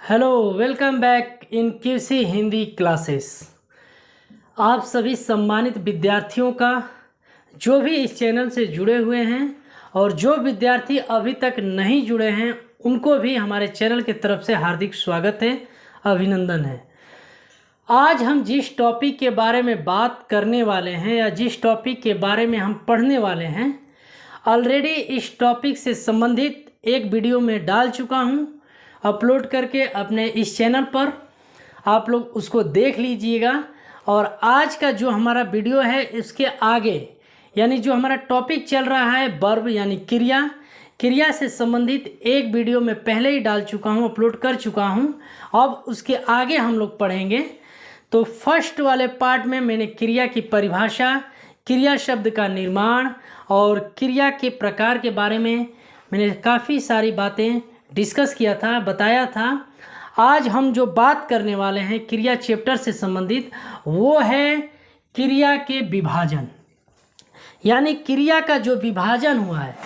Hello, welcome back in QC Hindi classes. आप सभी सम्मानित विद्यार्थियों का जो भी इस चैनल से जुड़े हुए हैं और जो विद्यार्थी अभी तक नहीं जुड़े हैं उनको भी हमारे चैनल की तरफ से हार्दिक स्वागत है, अभिनंदन है। आज हम जिस टॉपिक के बारे में बात करने वाले हैं या जिस टॉपिक के बारे में हम पढ़ने वाले हैं, ऑलरेडी इस टॉपिक से संबंधित एक वीडियो में डाल चुका हूं, अपलोड करके अपने इस चैनल पर। आप लोग उसको देख लीजिएगा। और आज का जो हमारा वीडियो है इसके आगे यानी जो हमारा टॉपिक चल रहा है वर्ब यानी क्रिया से संबंधित एक वीडियो में पहले ही डाल चुका हूं, अपलोड कर चुका हूं। अब उसके आगे हम लोग पढ़ेंगे। तो फर्स्ट वाले पार्ट में मैंने क्रिया की परिभाषा, क्रिया शब्द का निर्माण और क्रिया के प्रकार के बारे में मैंने काफ़ी सारी बातें डिस्कस किया था, बताया था। आज हम जो बात करने वाले हैं क्रिया चैप्टर से संबंधित वो है क्रिया के विभाजन, यानी क्रिया का जो विभाजन हुआ है,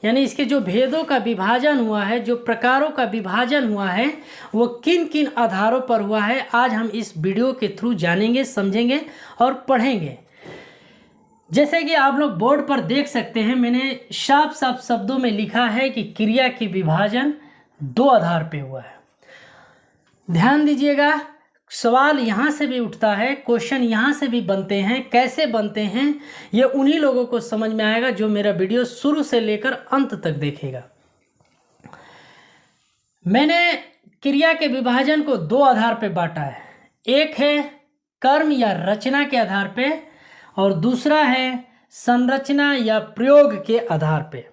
यानी इसके जो भेदों का विभाजन हुआ है, जो प्रकारों का विभाजन हुआ है, वो किन किन आधारों पर हुआ है, आज हम इस वीडियो के थ्रू जानेंगे, समझेंगे और पढ़ेंगे। जैसे कि आप लोग बोर्ड पर देख सकते हैं, मैंने साफ साफ शब्दों में लिखा है कि क्रिया की विभाजन दो आधार पे हुआ है। ध्यान दीजिएगा, सवाल यहाँ से भी उठता है, क्वेश्चन यहाँ से भी बनते हैं। कैसे बनते हैं ये उन्हीं लोगों को समझ में आएगा जो मेरा वीडियो शुरू से लेकर अंत तक देखेगा। मैंने क्रिया के विभाजन को दो आधार पे बांटा है। एक है कर्म या रचना के आधार पे और दूसरा है संरचना या प्रयोग के आधार पे।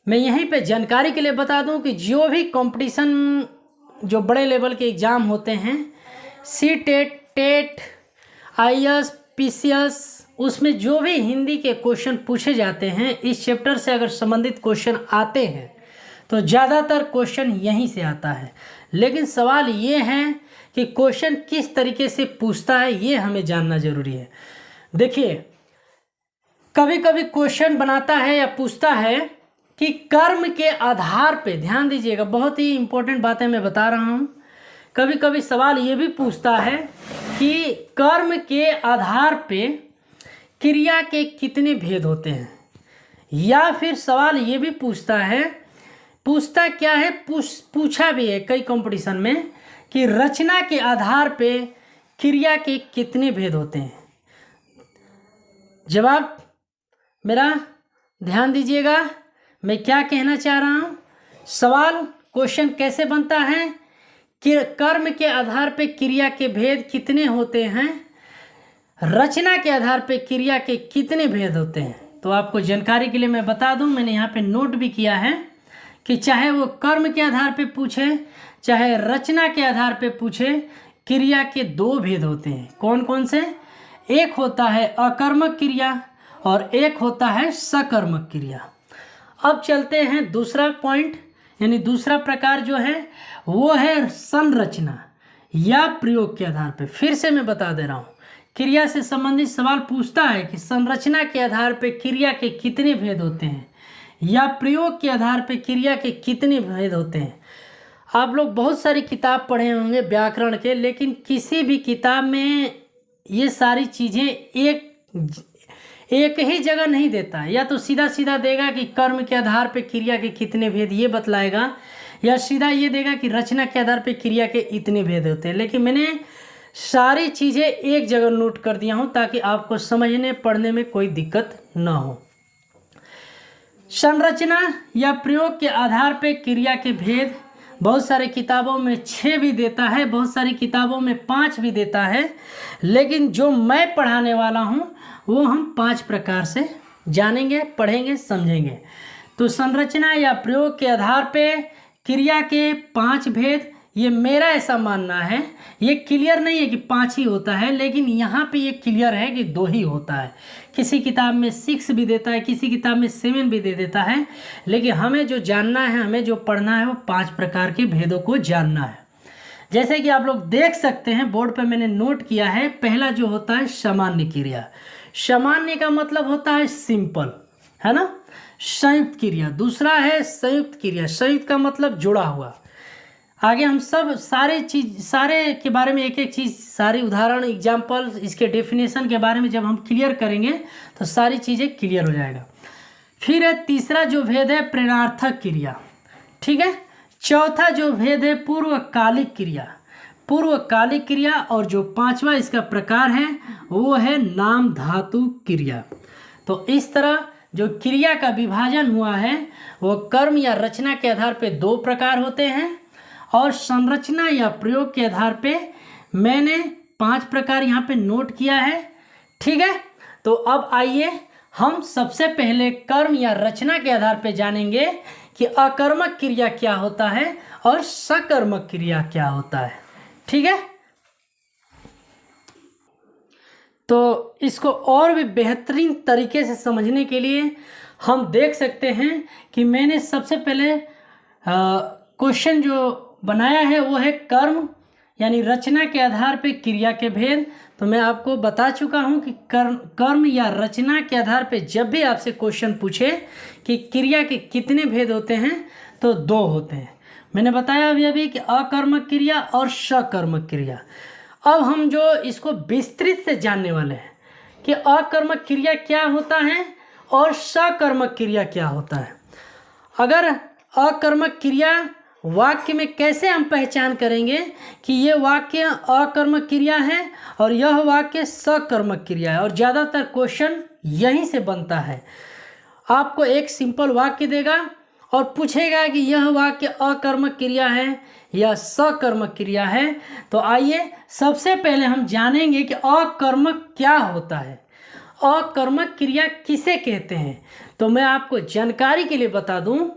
मैं यहीं पे जानकारी के लिए बता दूं कि जो भी कंपटीशन, जो बड़े लेवल के एग्ज़ाम होते हैं, सीटेट, टेट, आईएएस, पीसीएस, उसमें जो भी हिंदी के क्वेश्चन पूछे जाते हैं, इस चैप्टर से अगर संबंधित क्वेश्चन आते हैं तो ज़्यादातर क्वेश्चन यहीं से आता है। लेकिन सवाल ये है कि क्वेश्चन किस तरीके से पूछता है ये हमें जानना ज़रूरी है। देखिए, कभी कभी क्वेश्चन बनाता है या पूछता है कि कर्म के आधार पे, ध्यान दीजिएगा, बहुत ही इंपॉर्टेंट बातें मैं बता रहा हूँ। कभी कभी सवाल ये भी पूछता है कि कर्म के आधार पे क्रिया के कितने भेद होते हैं, या फिर सवाल ये भी पूछता क्या है, पूछा भी है कई कंपटीशन में कि रचना के आधार पे क्रिया के कितने भेद होते हैं। जवाब मेरा ध्यान दीजिएगा, मैं क्या कहना चाह रहा हूँ। सवाल, क्वेश्चन कैसे बनता है कि कर्म के आधार पे क्रिया के भेद कितने होते हैं, रचना के आधार पे क्रिया के कितने भेद होते हैं। तो आपको जानकारी के लिए मैं बता दूं, मैंने यहाँ पे नोट भी किया है कि चाहे वो कर्म के आधार पे पूछे चाहे रचना के आधार पे पूछे, क्रिया के दो भेद होते हैं। कौन कौन से? एक होता है अकर्मक क्रिया और एक होता है सकर्मक क्रिया। अब चलते हैं दूसरा पॉइंट, यानी दूसरा प्रकार जो है वो है संरचना या प्रयोग के आधार पे। फिर से मैं बता दे रहा हूँ, क्रिया से संबंधित सवाल पूछता है कि संरचना के आधार पे क्रिया के कितने भेद होते हैं या प्रयोग के आधार पे क्रिया के कितने भेद होते हैं। आप लोग बहुत सारी किताब पढ़े होंगे व्याकरण के, लेकिन किसी भी किताब में ये सारी चीज़ें एक ही जगह नहीं देता है। या तो सीधा सीधा देगा कि कर्म के आधार पे क्रिया के कितने भेद ये बतलाएगा, या सीधा ये देगा कि रचना के आधार पे क्रिया के इतने भेद होते हैं। लेकिन मैंने सारी चीज़ें एक जगह नोट कर दिया हूँ ताकि आपको समझने पढ़ने में कोई दिक्कत ना हो। संरचना या प्रयोग के आधार पे क्रिया के भेद बहुत सारे किताबों में 6 भी देता है, बहुत सारी किताबों में 5 भी देता है, लेकिन जो मैं पढ़ाने वाला हूँ वो हम 5 प्रकार से जानेंगे, पढ़ेंगे, समझेंगे। तो संरचना या प्रयोग के आधार पे क्रिया के 5 भेद, ये मेरा ऐसा मानना है। ये क्लियर नहीं है कि 5 ही होता है, लेकिन यहाँ पे ये क्लियर है कि 2 ही होता है। किसी किताब में 6 भी देता है, किसी किताब में 7 भी दे देता है, लेकिन हमें जो जानना है, हमें जो पढ़ना है वो 5 प्रकार के भेदों को जानना है। जैसे कि आप लोग देख सकते हैं बोर्ड पर मैंने नोट किया है, पहला जो होता है सामान्य क्रिया। सामान्य का मतलब होता है सिंपल, है ना, संयुक्त क्रिया। दूसरा है संयुक्त क्रिया, संयुक्त का मतलब जुड़ा हुआ। आगे हम सब सारे के बारे में एक एक चीज़, सारी उदाहरण, एग्जाम्पल, इसके डेफिनेशन के बारे में जब हम क्लियर करेंगे तो सारी चीज़ें क्लियर हो जाएगा। फिर है तीसरा जो भेद है प्रेरणार्थक क्रिया, ठीक है। चौथा जो भेद है पूर्वकालिक क्रिया, पूर्वकालिक क्रिया। और जो पांचवा इसका प्रकार है वो है नाम धातु क्रिया। तो इस तरह जो क्रिया का विभाजन हुआ है वो कर्म या रचना के आधार पे दो प्रकार होते हैं और संरचना या प्रयोग के आधार पे मैंने 5 प्रकार यहाँ पे नोट किया है, ठीक है। तो अब आइए हम सबसे पहले कर्म या रचना के आधार पे जानेंगे कि अकर्मक क्रिया क्या होता है और सकर्मक क्रिया क्या होता है, ठीक है। तो इसको और भी बेहतरीन तरीके से समझने के लिए हम देख सकते हैं कि मैंने सबसे पहले क्वेश्चन जो बनाया है वो है कर्म यानी रचना के आधार पे क्रिया के भेद। तो मैं आपको बता चुका हूं कि कर्म या रचना के आधार पे जब भी आपसे क्वेश्चन पूछे कि क्रिया के कितने भेद होते हैं तो 2 होते हैं। मैंने बताया अभी कि अकर्मक क्रिया और सकर्मक क्रिया। अब हम जो इसको विस्तृत से जानने वाले हैं कि अकर्मक क्रिया क्या होता है और सकर्मक क्रिया क्या होता है। अगर अकर्मक क्रिया वाक्य में कैसे हम पहचान करेंगे कि ये वाक्य अकर्मक क्रिया है और यह वाक्य सकर्मक क्रिया है, और ज़्यादातर क्वेश्चन यहीं से बनता है। आपको एक सिंपल वाक्य देगा और पूछेगा कि यह वाक्य अकर्मक क्रिया है या सकर्मक क्रिया है। तो आइए सबसे पहले हम जानेंगे कि अकर्मक क्या होता है, अकर्मक क्रिया किसे कहते हैं। तो मैं आपको जानकारी के लिए बता दूं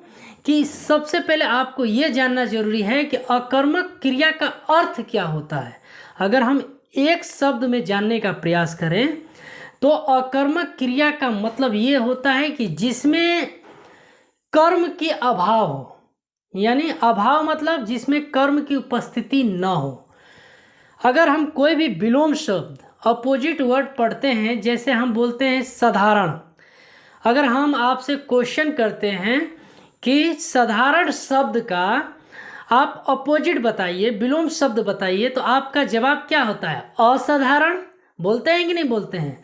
कि सबसे पहले आपको ये जानना जरूरी है कि अकर्मक क्रिया का अर्थ क्या होता है। अगर हम एक शब्द में जानने का प्रयास करें तो अकर्मक क्रिया का मतलब ये होता है कि जिसमें कर्म की अभाव हो, यानी अभाव मतलब जिसमें कर्म की उपस्थिति न हो। अगर हम कोई भी विलोम शब्द अपोजिट वर्ड पढ़ते हैं, जैसे हम बोलते हैं साधारण, अगर हम आपसे क्वेश्चन करते हैं कि साधारण शब्द का आप अपोजिट बताइए, विलोम शब्द बताइए, तो आपका जवाब क्या होता है? असाधारण। बोलते हैं कि नहीं बोलते हैं?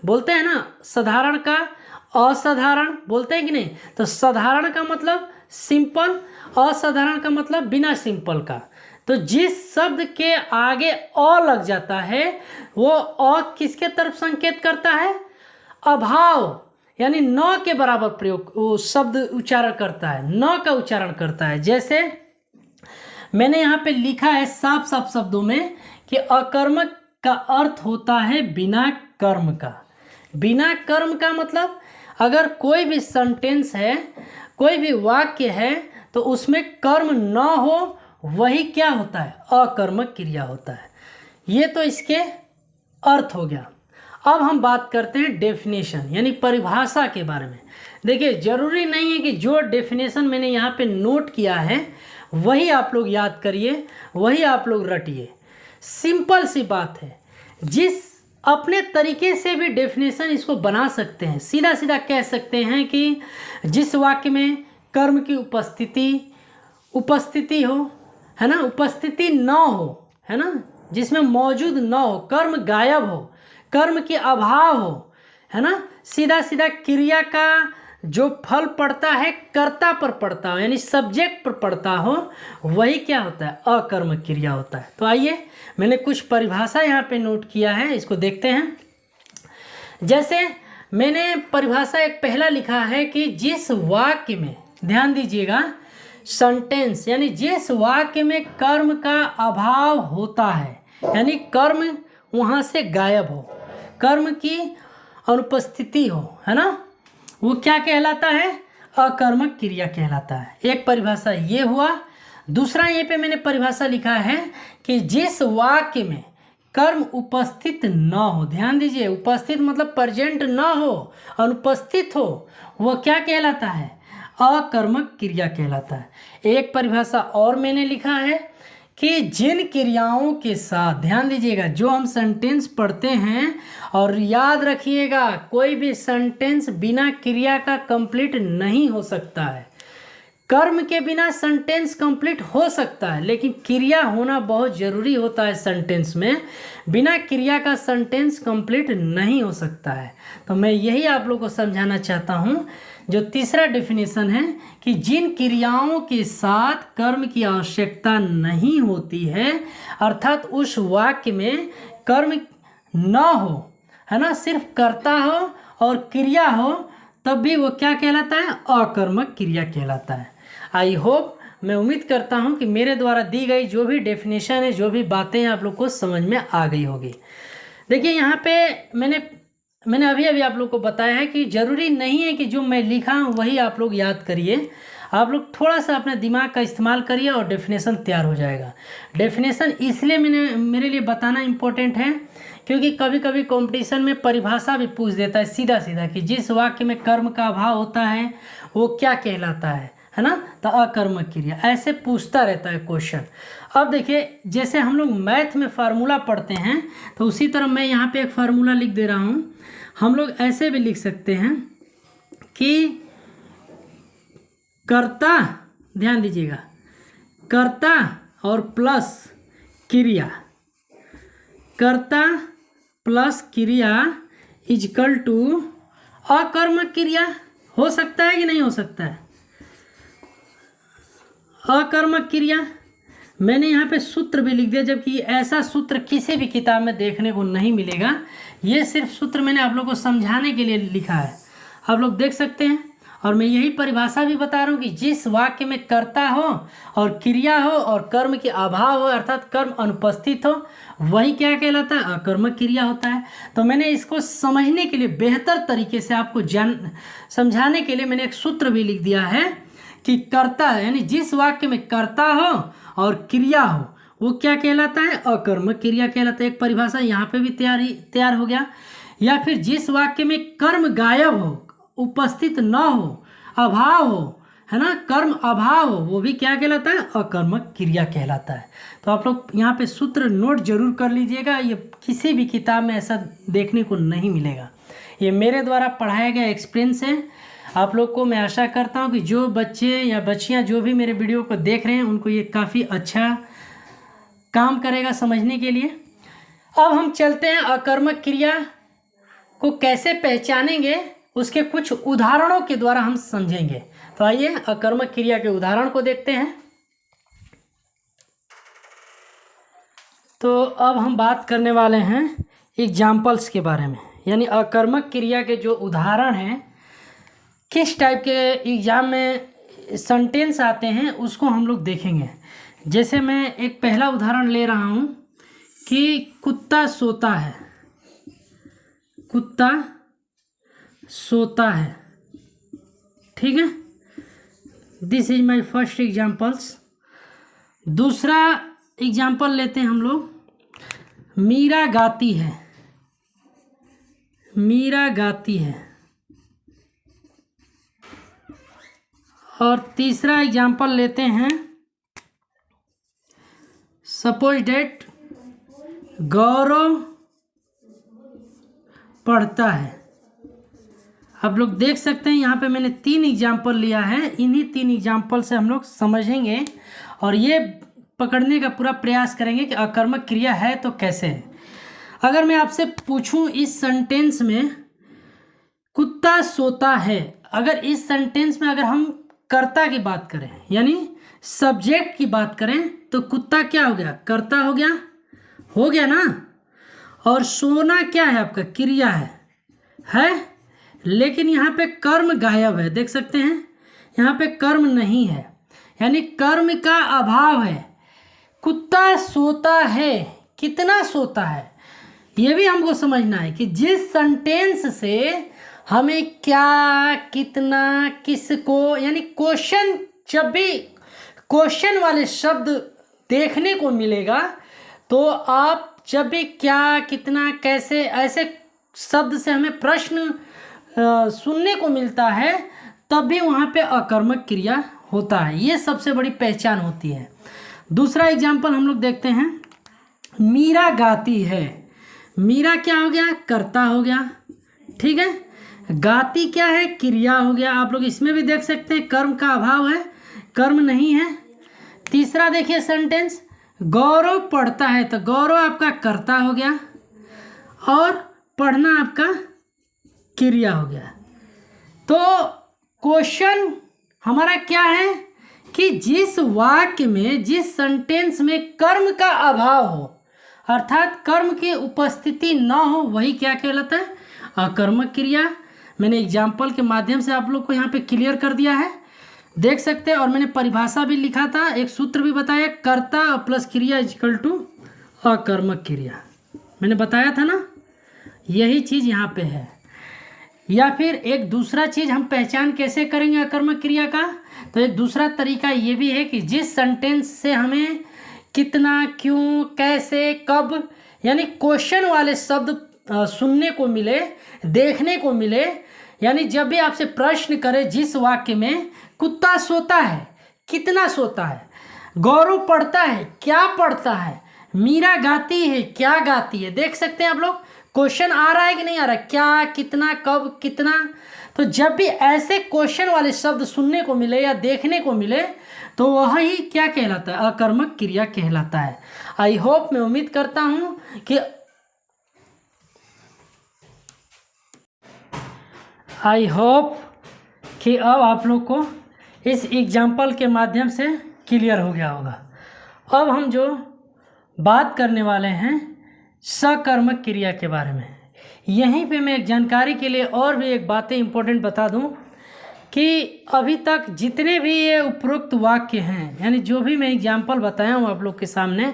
बोलते हैं ना, साधारण का असाधारण बोलते हैं कि नहीं। तो साधारण का मतलब सिंपल, असाधारण का मतलब बिना सिंपल का। तो जिस शब्द के आगे अ लग जाता है वो अ किसके तरफ संकेत करता है? अभाव, यानी न के बराबर प्रयोग वो शब्द उच्चारण करता है, न का उच्चारण करता है। जैसे मैंने यहाँ पे लिखा है साफ साफ शब्दों में कि अकर्मक का अर्थ होता है बिना कर्म का। बिना कर्म का मतलब अगर कोई भी सेंटेंस है, कोई भी वाक्य है, तो उसमें कर्म न हो, वही क्या होता है? अकर्मक क्रिया होता है। ये तो इसके अर्थ हो गया। अब हम बात करते हैं डेफिनेशन यानी परिभाषा के बारे में। देखिए, जरूरी नहीं है कि जो डेफिनेशन मैंने यहाँ पे नोट किया है वही आप लोग याद करिए, वही आप लोग रटिए। सिंपल सी बात है, जिस अपने तरीके से भी डेफिनेशन इसको बना सकते हैं। सीधा सीधा कह सकते हैं कि जिस वाक्य में कर्म की उपस्थिति हो, है ना, उपस्थिति न हो, है ना, जिसमें मौजूद न हो, कर्म गायब हो, कर्म की अभाव हो, है ना, सीधा सीधा क्रिया का जो फल पड़ता है कर्ता पर पड़ता हो, यानी सब्जेक्ट पर पड़ता हो, वही क्या होता है? अकर्मक क्रिया होता है। तो आइए, मैंने कुछ परिभाषा यहाँ पे नोट किया है, इसको देखते हैं। जैसे मैंने परिभाषा एक पहला लिखा है कि जिस वाक्य में, ध्यान दीजिएगा, सेंटेंस यानी जिस वाक्य में कर्म का अभाव होता है, यानी कर्म वहाँ से गायब हो, कर्म की अनुपस्थिति हो, है ना, वो क्या कहलाता है? अकर्मक क्रिया कहलाता है। एक परिभाषा ये हुआ। दूसरा ये पे मैंने परिभाषा लिखा है कि जिस वाक्य में कर्म उपस्थित न हो, ध्यान दीजिए, उपस्थित मतलब प्रेजेंट न हो, अनुपस्थित हो, वो क्या कहलाता है? अकर्मक क्रिया कहलाता है। एक परिभाषा और मैंने लिखा है कि जिन क्रियाओं के साथ, ध्यान दीजिएगा, जो हम सेंटेंस पढ़ते हैं, और याद रखिएगा कोई भी सेंटेंस बिना क्रिया का कंप्लीट नहीं हो सकता है। कर्म के बिना सेंटेंस कंप्लीट हो सकता है, लेकिन क्रिया होना बहुत ज़रूरी होता है सेंटेंस में। बिना क्रिया का सेंटेंस कंप्लीट नहीं हो सकता है। तो मैं यही आप लोग को समझाना चाहता हूँ। जो तीसरा डेफिनेशन है कि जिन क्रियाओं के साथ कर्म की आवश्यकता नहीं होती है, अर्थात उस वाक्य में कर्म न हो, है ना, सिर्फ कर्ता हो और क्रिया हो, तब भी वो क्या कहलाता है? अकर्मक क्रिया कहलाता है। आई होप, मैं उम्मीद करता हूँ कि मेरे द्वारा दी गई जो भी डेफिनेशन है, जो भी बातें हैं, आप लोग को समझ में आ गई होगी। देखिए यहाँ पे मैंने अभी अभी आप लोग को बताया है कि ज़रूरी नहीं है कि जो मैं लिखा हूँ वही आप लोग याद करिए। आप लोग थोड़ा सा अपने दिमाग का इस्तेमाल करिए और डेफिनेशन तैयार हो जाएगा। डेफिनेशन इसलिए मेरे लिए बताना इम्पोर्टेंट है क्योंकि कभी कभी कंपटीशन में परिभाषा भी पूछ देता है सीधा सीधा कि जिस वाक्य में कर्म का अभाव होता है वो क्या कहलाता है ना, तो अकर्मक क्रिया, ऐसे पूछता रहता है क्वेश्चन। अब देखिए, जैसे हम लोग मैथ में फार्मूला पढ़ते हैं तो उसी तरह मैं यहाँ पे एक फार्मूला लिख दे रहा हूँ। हम लोग ऐसे भी लिख सकते हैं कि कर्ता, ध्यान दीजिएगा, कर्ता और प्लस क्रिया, कर्ता प्लस क्रिया इजकल टू अकर्मक क्रिया। हो सकता है कि नहीं हो सकता है? अकर्मक क्रिया मैंने यहाँ पे सूत्र भी लिख दिया, जबकि ऐसा सूत्र किसी भी किताब में देखने को नहीं मिलेगा। ये सिर्फ सूत्र मैंने आप लोग को समझाने के लिए लिखा है, आप लोग देख सकते हैं। और मैं यही परिभाषा भी बता रहा हूँ कि जिस वाक्य में कर्ता हो और क्रिया हो और कर्म के अभाव हो, अर्थात कर्म अनुपस्थित हो, वही क्या कहलाता है? अकर्मक क्रिया होता है। तो मैंने इसको समझने के लिए, बेहतर तरीके से आपको समझाने के लिए मैंने एक सूत्र भी लिख दिया है कि कर्ता, यानी जिस वाक्य में कर्ता हो और क्रिया हो वो क्या कहलाता है? अकर्मक क्रिया कहलाता है। एक परिभाषा यहाँ पे भी तैयार हो गया। या फिर जिस वाक्य में कर्म गायब हो, उपस्थित न हो, अभाव हो, है ना, कर्म अभाव हो, वो भी क्या कहलाता है? अकर्मक क्रिया कहलाता है। तो आप लोग यहाँ पे सूत्र नोट जरूर कर लीजिएगा, ये किसी भी किताब में ऐसा देखने को नहीं मिलेगा। ये मेरे द्वारा पढ़ाया गया एक्सपीरियंस है। आप लोग को मैं आशा करता हूँ कि जो बच्चे या बच्चियाँ जो भी मेरे वीडियो को देख रहे हैं उनको ये काफ़ी अच्छा काम करेगा समझने के लिए। अब हम चलते हैं अकर्मक क्रिया को कैसे पहचानेंगे, उसके कुछ उदाहरणों के द्वारा हम समझेंगे। तो आइए अकर्मक क्रिया के उदाहरण को देखते हैं। तो अब हम बात करने वाले हैं एग्जाम्पल्स के बारे में, यानी अकर्मक क्रिया के जो उदाहरण हैं, किस टाइप के एग्जाम में सेंटेंस आते हैं उसको हम लोग देखेंगे। जैसे मैं एक पहला उदाहरण ले रहा हूँ कि कुत्ता सोता है, कुत्ता सोता है, ठीक है। This is my first examples. दूसरा एग्जाम्पल लेते हैं हम लोग, मीरा गाती है, मीरा गाती है। और तीसरा एग्जाम्पल लेते हैं, सपोज डेट गौरव पढ़ता है। आप लोग देख सकते हैं यहाँ पे मैंने 3 एग्जाम्पल लिया है। इन्हीं 3 एग्जाम्पल से हम लोग समझेंगे और ये पकड़ने का पूरा प्रयास करेंगे कि अकर्मक क्रिया है तो कैसे है। अगर मैं आपसे पूछूं इस सेंटेंस में कुत्ता सोता है, अगर इस सेंटेंस में अगर हम कर्ता की बात करें यानी सब्जेक्ट की बात करें तो कुत्ता क्या हो गया? कर्ता हो गया ना। और सोना क्या है? आपका क्रिया है। लेकिन यहाँ पे कर्म गायब है, देख सकते हैं यहाँ पे कर्म नहीं है, यानी कर्म का अभाव है। कुत्ता सोता है, कितना सोता है ये भी हमको समझना है कि जिस सेंटेंस से हमें क्या, कितना, किसको, यानी क्वेश्चन, जब भी क्वेश्चन वाले शब्द देखने को मिलेगा तो आप जब भी क्या, कितना, कैसे, ऐसे शब्द से हमें प्रश्न सुनने को मिलता है तब भी वहाँ पे अकर्मक क्रिया होता है। ये सबसे बड़ी पहचान होती है। दूसरा एग्जाम्पल हम लोग देखते हैं, मीरा गाती है। मीरा क्या हो गया? कर्ता हो गया, ठीक है। गाती क्या है? क्रिया हो गया। आप लोग इसमें भी देख सकते हैं कर्म का अभाव है, कर्म नहीं है। तीसरा देखिए सेंटेंस, गौरव पढ़ता है, तो गौरव आपका कर्ता हो गया और पढ़ना आपका क्रिया हो गया। तो क्वेश्चन हमारा क्या है कि जिस वाक्य में, जिस सेंटेंस में कर्म का अभाव हो, अर्थात कर्म की उपस्थिति न हो, वही क्या कहलाता है, अकर्मक क्रिया। मैंने एग्जाम्पल के माध्यम से आप लोग को यहाँ पे क्लियर कर दिया है, देख सकते हैं। और मैंने परिभाषा भी लिखा था, एक सूत्र भी बताया, कर्ता प्लस क्रिया इक्वल टू अकर्मक क्रिया, मैंने बताया था ना, यही चीज़ यहाँ पे है। या फिर एक दूसरा चीज़ हम पहचान कैसे करेंगे अकर्मक क्रिया का, तो एक दूसरा तरीका ये भी है कि जिस सेंटेंस से हमें कितना, क्यों, कैसे, कब, यानी क्वेश्चन वाले शब्द सुनने को मिले, देखने को मिले, यानी जब भी आपसे प्रश्न करे, जिस वाक्य में कुत्ता सोता है, कितना सोता है, गौरव पढ़ता है, क्या पढ़ता है, मीरा गाती है, क्या गाती है, देख सकते हैं आप लोग। क्वेश्चन आ रहा है कि नहीं आ रहा है, क्या, कितना, कब, कितना। तो जब भी ऐसे क्वेश्चन वाले शब्द सुनने को मिले या देखने को मिले, तो वही क्या कहलाता है, अकर्मक क्रिया कहलाता है। आई होप, मैं उम्मीद करता हूँ कि अब आप लोग को इस एग्जाम्पल के माध्यम से क्लियर हो गया होगा। अब हम जो बात करने वाले हैं सकर्मक क्रिया के बारे में, यहीं पे मैं एक जानकारी के लिए और भी एक बातें इंपॉर्टेंट बता दूं कि अभी तक जितने भी ये उपरोक्त वाक्य हैं, यानी जो भी मैं एग्जाम्पल बताया हूँ आप लोग के सामने,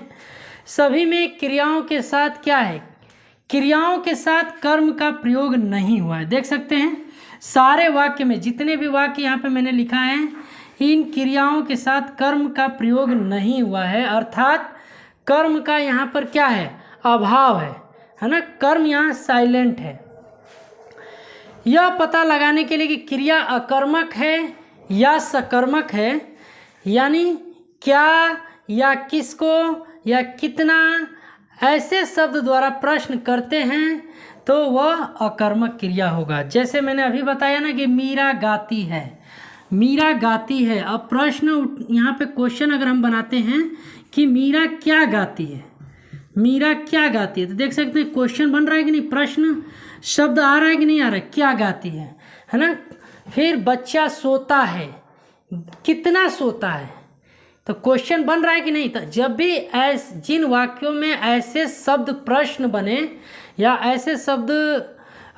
सभी में क्रियाओं के साथ क्या है, क्रियाओं के साथ कर्म का प्रयोग नहीं हुआ है। देख सकते हैं सारे वाक्य में, जितने भी वाक्य यहाँ पे मैंने लिखा है, इन क्रियाओं के साथ कर्म का प्रयोग नहीं हुआ है, अर्थात कर्म का यहाँ पर क्या है, अभाव है ना, कर्म यहाँ साइलेंट है। यह पता लगाने के लिए कि क्रिया अकर्मक है या सकर्मक है, यानी क्या या किसको या कितना, ऐसे शब्द द्वारा प्रश्न करते हैं तो वह अकर्मक क्रिया होगा। जैसे मैंने अभी बताया ना कि मीरा गाती है, मीरा गाती है। अब प्रश्न यहाँ पे क्वेश्चन अगर हम बनाते हैं कि मीरा क्या गाती है, मीरा क्या गाती है, तो देख सकते हैं क्वेश्चन बन रहा है कि नहीं, प्रश्न शब्द आ रहा है कि नहीं आ रहा है, क्या गाती है ना। फिर बच्चा सोता है, कितना सोता है, तो क्वेश्चन बन रहा है कि नहीं। तो जब भी जिन वाक्यों में ऐसे शब्द प्रश्न बने या ऐसे शब्द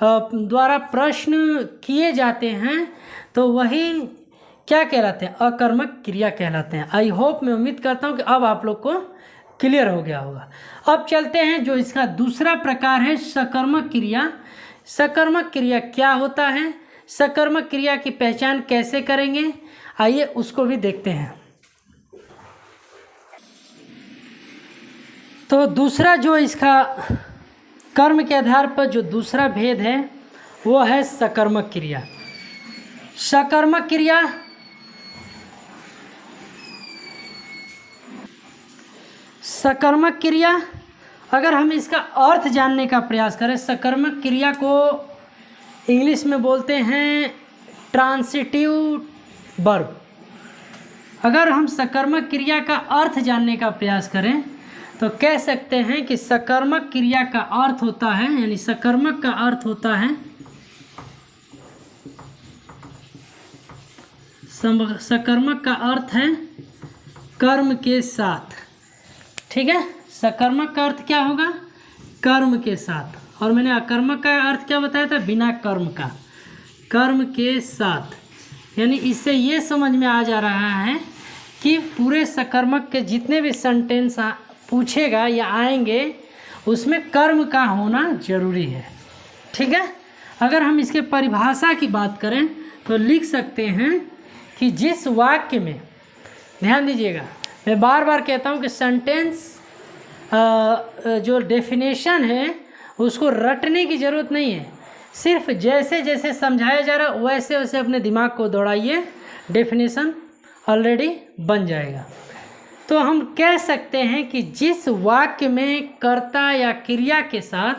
द्वारा प्रश्न किए जाते हैं, तो वही क्या कहलाते हैं, अकर्मक क्रिया कहलाते हैं। आई होप, मैं उम्मीद करता हूँ कि अब आप लोग को क्लियर हो गया होगा। अब चलते हैं जो इसका दूसरा प्रकार है सकर्मक क्रिया। सकर्मक क्रिया क्या होता है, सकर्मक क्रिया की पहचान कैसे करेंगे, आइए उसको भी देखते हैं। तो दूसरा जो इसका कर्म के आधार पर जो दूसरा भेद है वो है सकर्मक क्रिया। सकर्मक क्रिया सकर्मक क्रिया अगर हम इसका अर्थ जानने का प्रयास करें, सकर्मक क्रिया को इंग्लिश में बोलते हैं ट्रांसिटिव वर्ब। अगर हम सकर्मक क्रिया का अर्थ जानने का प्रयास करें तो कह सकते हैं कि सकर्मक क्रिया का अर्थ होता है, यानी सकर्मक का अर्थ होता है, सकर्मक का अर्थ है कर्म के साथ। ठीक है, सकर्मक का अर्थ क्या होगा, कर्म के साथ। और मैंने अकर्मक का अर्थ क्या बताया था, बिना कर्म का, कर्म के साथ। यानी इससे ये समझ में आ जा रहा है कि पूरे सकर्मक के जितने भी सेंटेंस पूछेगा या आएंगे उसमें कर्म का होना जरूरी है। ठीक है, अगर हम इसके परिभाषा की बात करें तो लिख सकते हैं कि जिस वाक्य में, ध्यान दीजिएगा, मैं बार बार कहता हूँ कि सेंटेंस जो डेफिनेशन है उसको रटने की ज़रूरत नहीं है, सिर्फ जैसे जैसे समझाया जा रहा है वैसे वैसे अपने दिमाग को दौड़ाइए, डेफिनेशन ऑलरेडी बन जाएगा। तो हम कह सकते हैं कि जिस वाक्य में कर्ता या क्रिया के साथ,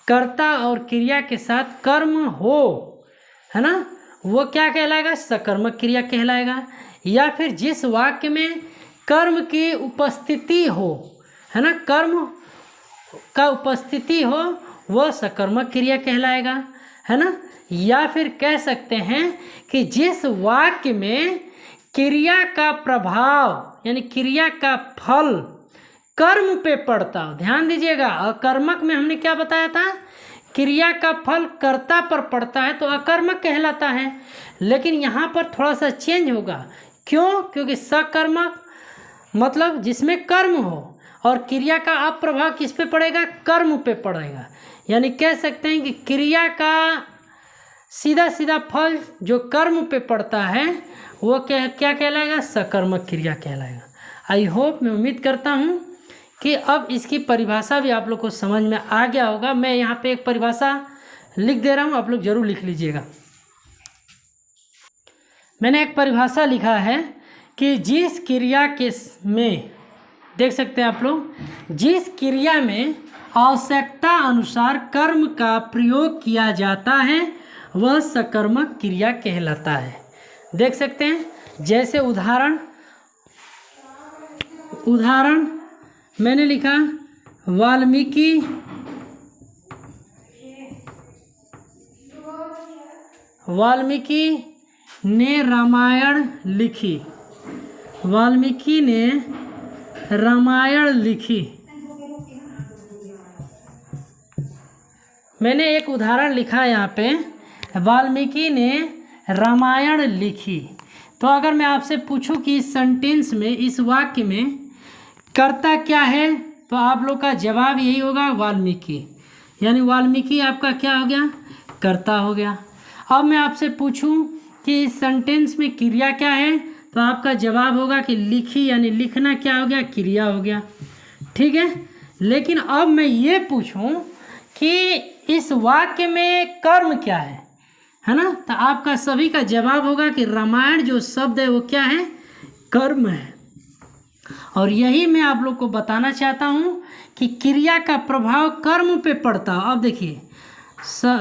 कर्ता और क्रिया के साथ कर्म हो, है ना, वो क्या कहलाएगा, सकर्मक क्रिया कहलाएगा। या फिर जिस वाक्य में कर्म की उपस्थिति हो, है ना, कर्म का उपस्थिति हो वह सकर्मक क्रिया कहलाएगा, है ना। या फिर कह सकते हैं कि जिस वाक्य में क्रिया का प्रभाव यानी क्रिया का फल कर्म पे पड़ता हो। ध्यान दीजिएगा, अकर्मक में हमने क्या बताया था, क्रिया का फल कर्ता पर पड़ता है तो अकर्मक कहलाता है। लेकिन यहाँ पर थोड़ा सा चेंज होगा। क्यों? क्योंकि सकर्मक मतलब जिसमें कर्म हो और क्रिया का अप्रभाव किस पे पड़ेगा, कर्म पे पड़ेगा। यानी कह सकते हैं कि क्रिया का सीधा सीधा फल जो कर्म पे पड़ता है वो क्या कहलाएगा, सकर्मक क्रिया कहलाएगा। आई होप, मैं उम्मीद करता हूँ कि अब इसकी परिभाषा भी आप लोग को समझ में आ गया होगा। मैं यहाँ पे एक परिभाषा लिख दे रहा हूँ, आप लोग जरूर लिख लीजिएगा। मैंने एक परिभाषा लिखा है कि जिस क्रिया के में देख सकते हैं आप लोग, जिस क्रिया में आवश्यकता अनुसार कर्म का प्रयोग किया जाता है वह सकर्मक क्रिया कहलाता है। देख सकते हैं, जैसे उदाहरण मैंने लिखा, वाल्मीकि ने रामायण लिखी। वाल्मीकि ने रामायण लिखी। मैंने एक उदाहरण लिखा यहाँ पे, वाल्मीकि ने रामायण लिखी। तो अगर मैं आपसे पूछूं कि इस सेंटेंस में, इस वाक्य में कर्ता क्या है, तो आप लोग का जवाब यही होगा, वाल्मीकि। यानी वाल्मीकि आपका क्या हो गया, कर्ता हो गया। अब मैं आपसे पूछूं कि इस सेंटेंस में क्रिया क्या है, तो आपका जवाब होगा कि लिखी, यानी लिखना क्या हो गया, क्रिया हो गया। ठीक है। लेकिन अब मैं ये पूछूं कि इस वाक्य में कर्म क्या है ना, तो आपका सभी का जवाब होगा कि रामायण जो शब्द है वो क्या है, कर्म है। और यही मैं आप लोग को बताना चाहता हूँ कि क्रिया का प्रभाव कर्म पे पड़ता है। अब देखिए,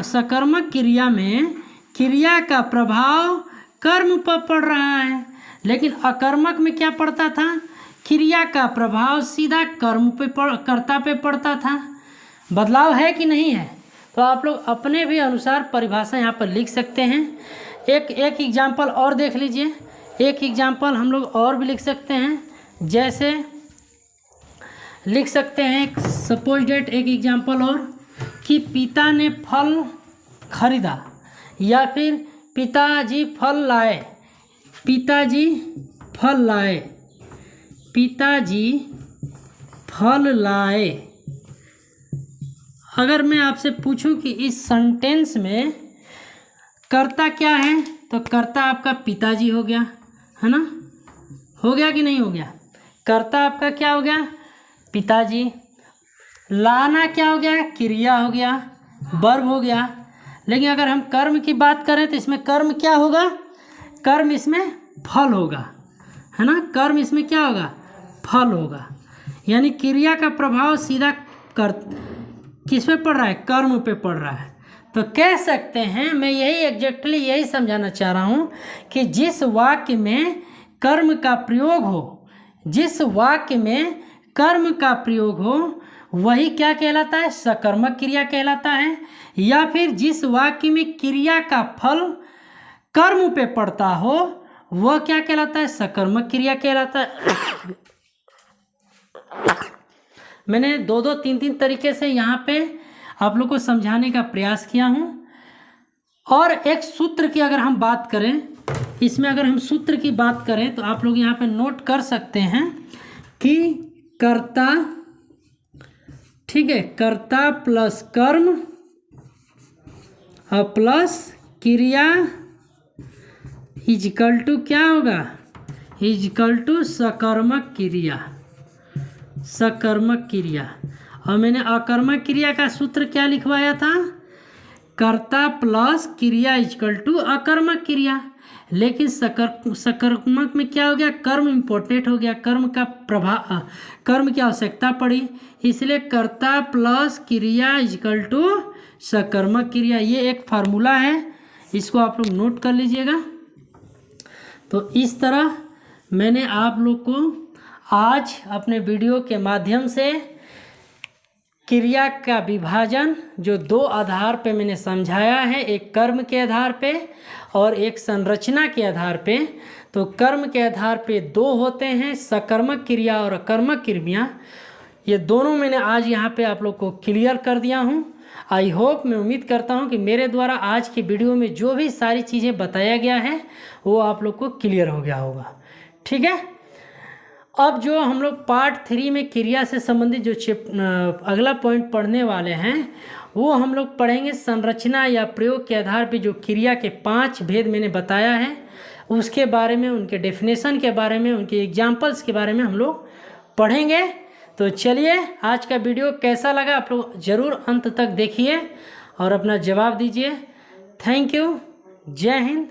सकर्मक क्रिया में क्रिया का प्रभाव कर्म पर पड़ रहा है, लेकिन अकर्मक में क्या पड़ता था, क्रिया का प्रभाव सीधा कर्ता पे पड़ता था। बदलाव है कि नहीं है? तो आप लोग अपने भी अनुसार परिभाषा यहाँ पर लिख सकते हैं। एक एग्जाम्पल और देख लीजिए। एक एग्जाम्पल हम लोग और भी लिख सकते हैं। जैसे लिख सकते हैं, सपोज डेट एक एग्जाम्पल और, कि पिता ने फल खरीदा, या फिर पिताजी फल लाए। पिताजी फल लाए। अगर मैं आपसे पूछूं कि इस सेंटेंस में कर्ता क्या है, तो कर्ता आपका पिताजी हो गया, है ना। हो गया कि नहीं हो गया? कर्ता आपका क्या हो गया, पिताजी। लाना क्या हो गया, क्रिया हो गया, वर्ब हो गया। लेकिन अगर हम कर्म की बात करें तो इसमें कर्म क्या होगा, कर्म इसमें फल होगा, है ना। कर्म इसमें क्या होगा, फल होगा। यानी क्रिया का प्रभाव सीधा किस पे पड़ रहा है, कर्म पे पड़ रहा है। तो कह सकते हैं, मैं एग्जैक्टली यही समझाना चाह रहा हूँ कि जिस वाक्य में कर्म का प्रयोग हो, जिस वाक्य में कर्म का प्रयोग हो वही क्या कहलाता है, सकर्मक क्रिया कहलाता है। या फिर जिस वाक्य में क्रिया का फल कर्म पे पड़ता हो वह क्या कहलाता है, सकर्मक क्रिया कहलाता है। मैंने दो तीन तरीके से यहाँ पे आप लोग को समझाने का प्रयास किया हूँ। और एक सूत्र की अगर हम बात करें, इसमें अगर हम सूत्र की बात करें तो आप लोग यहाँ पे नोट कर सकते हैं कि कर्ता, ठीक है, कर्ता प्लस कर्म और प्लस क्रिया इजकल टू क्या होगा, इजकल टू सकर्मक क्रिया। सकर्मक क्रिया। और मैंने अकर्मक क्रिया का सूत्र क्या लिखवाया था, कर्ता प्लस क्रिया इजकल टू अकर्मक क्रिया। लेकिन सकर्मक में क्या हो गया, कर्म इम्पोर्टेंट हो गया, कर्म का प्रभाव, कर्म की आवश्यकता पड़ी, इसलिए कर्ता प्लस क्रिया इजकल टू सकर्मक क्रिया। ये एक फार्मूला है, इसको आप लोग नोट कर लीजिएगा। तो इस तरह मैंने आप लोग को आज अपने वीडियो के माध्यम से क्रिया का विभाजन जो दो आधार पे मैंने समझाया है, एक कर्म के आधार पे और एक संरचना के आधार पे। तो कर्म के आधार पे दो होते हैं, सकर्मक क्रिया और अकर्मक क्रिया। ये दोनों मैंने आज यहाँ पे आप लोग को क्लियर कर दिया हूँ। आई होप, मैं उम्मीद करता हूँ कि मेरे द्वारा आज की वीडियो में जो भी सारी चीज़ें बताया गया है वो आप लोग को क्लियर हो गया होगा। ठीक है, अब जो हम लोग पार्ट 3 में क्रिया से संबंधित जो अगला पॉइंट पढ़ने वाले हैं वो हम लोग पढ़ेंगे संरचना या प्रयोग के आधार पर जो क्रिया के 5 भेद मैंने बताया है उसके बारे में, उनके डेफिनेशन के बारे में, उनके एग्जाम्पल्स के बारे में हम लोग पढ़ेंगे। तो चलिए, आज का वीडियो कैसा लगा आप लोग ज़रूर अंत तक देखिए और अपना जवाब दीजिए। Thank you. जय हिंद।